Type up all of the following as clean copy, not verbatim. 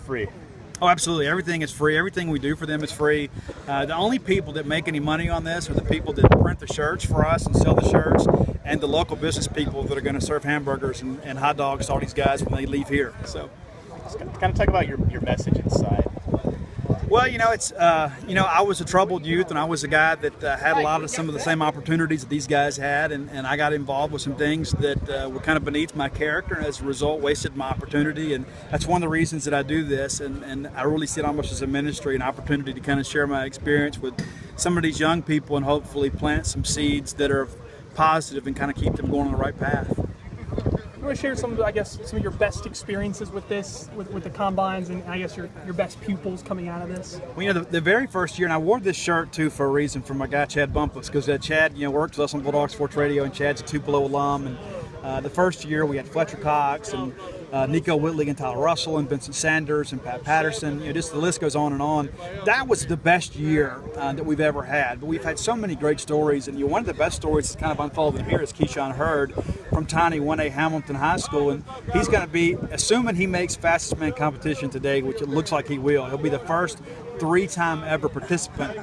free? Oh, absolutely. Everything is free. Everything we do for them is free. The only people that make any money on this are the people that print the shirts for us and sell the shirts, and the local business people that are going to serve hamburgers and hot dogs to all these guys when they leave here. So, kind of talk about your message inside. Well, it's I was a troubled youth, and I was a guy that had some of the same opportunities that these guys had, and I got involved with some things that were kind of beneath my character, and as a result wasted my opportunity. And that's one of the reasons that I do this, and I really see it almost as a ministry, an opportunity to kind of share my experience with some of these young people and hopefully plant some seeds that are positive and kind of keep them going on the right path. You want to share some of your best experiences with this, with the combines, and I guess your best pupils coming out of this? Well, the very first year, and I wore this shirt too for a reason, for my guy Chad Bumpus, because Chad, worked with us on Bulldog Sports Radio, and Chad's a Tupelo alum. And the first year we had Fletcher Cox and Nico Whitley and Tyler Russell and Vincent Sanders and Pat Patterson. Just the list goes on and on. That was the best year that we've ever had. But we've had so many great stories, and one of the best stories that's kind of unfolding here is Keyshawn Hurd from tiny 1A Hamilton High School, and he's going to be, assuming he makes fastest man competition today, which it looks like he will, he'll be the first 3-time ever participant.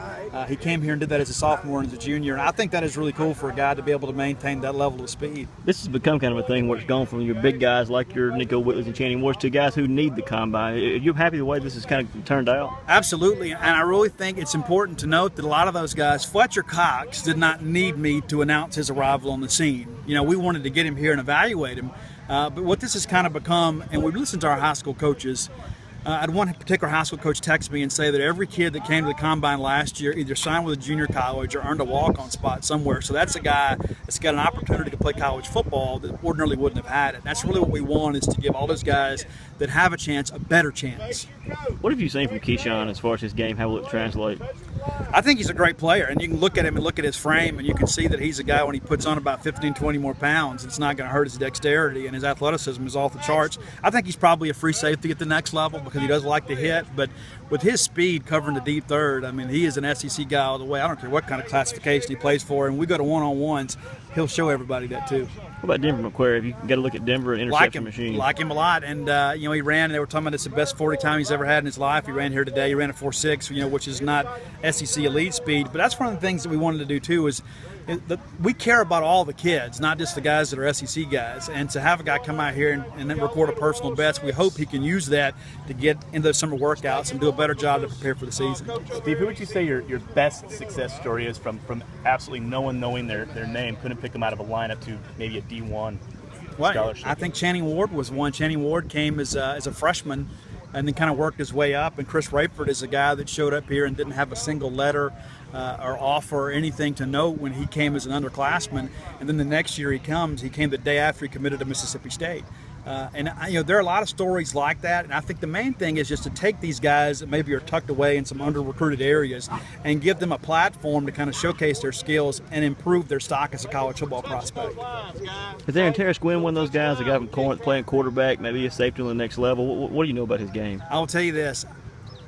He came here and did that as a sophomore and as a junior, and I think that is really cool for a guy to be able to maintain that level of speed. This has become kind of a thing where it's gone from your big guys like your Nico Whitleys and Channing Wars to guys who need the combine. Are you happy the way this has kind of turned out? Absolutely, and I really think it's important to note that a lot of those guys, Fletcher Cox did not need me to announce his arrival on the scene. We wanted to get him here and evaluate him, but what this has kind of become, and we've listened to our high school coaches. I had one particular high school coach text me and say that every kid that came to the combine last year either signed with a junior college or earned a walk-on spot somewhere. So that's a guy that's got an opportunity to play college football that ordinarily wouldn't have had it. That's really what we want, is to give all those guys that have a chance a better chance. What have you seen from Keyshawn as far as his game? How will it translate? I think he's a great player, and you can look at him and look at his frame, and you can see that he's a guy, when he puts on about 15, 20 more pounds, it's not going to hurt his dexterity, and his athleticism is off the charts. I think he's probably a free safety at the next level because he does like to hit, but with his speed covering the deep third, I mean, he is an SEC guy all the way. I don't care what kind of classification he plays for, and we go to one-on-ones, he'll show everybody that too. What about Denver McQuarrie? Have you got to look at Denver, an interception machine? Like him a lot, and he ran, and they were talking about it's the best 40 time he's ever had in his life. He ran here today. He ran a 4.6, which is not SEC elite speed, but that's one of the things that we wanted to do too, is that we care about all the kids, not just the guys that are SEC guys. And to have a guy come out here and then record a personal best, we hope he can use that to get into those summer workouts and do a better job to prepare for the season. Steve, who would you say your best success story is from absolutely no one knowing their name, couldn't pick them out of a lineup, to maybe a D1 scholarship? I think Channing Ward was one. Channing Ward came as a freshman and then kind of worked his way up. And Chris Rayford is a guy that showed up here and didn't have a single letter or offer or anything to note when he came as an underclassman. And then the next year he came the day after he committed to Mississippi State. There are a lot of stories like that, and I think the main thing is just to take these guys that maybe are tucked away in some under-recruited areas and give them a platform to kind of showcase their skills and improve their stock as a college football prospect. Is Aaron Terrace Gwynn one of those guys that got him playing quarterback, maybe a safety on the next level? What do you know about his game? I will tell you this.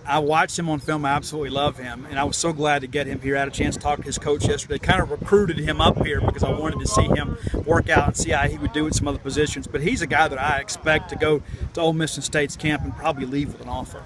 I watched him on film. I absolutely love him, and I was so glad to get him here. I had a chance to talk to his coach yesterday. Kind of recruited him up here because I wanted to see him work out and see how he would do at some other positions. But he's a guy that I expect to go to Ole Miss and State's camp and probably leave with an offer.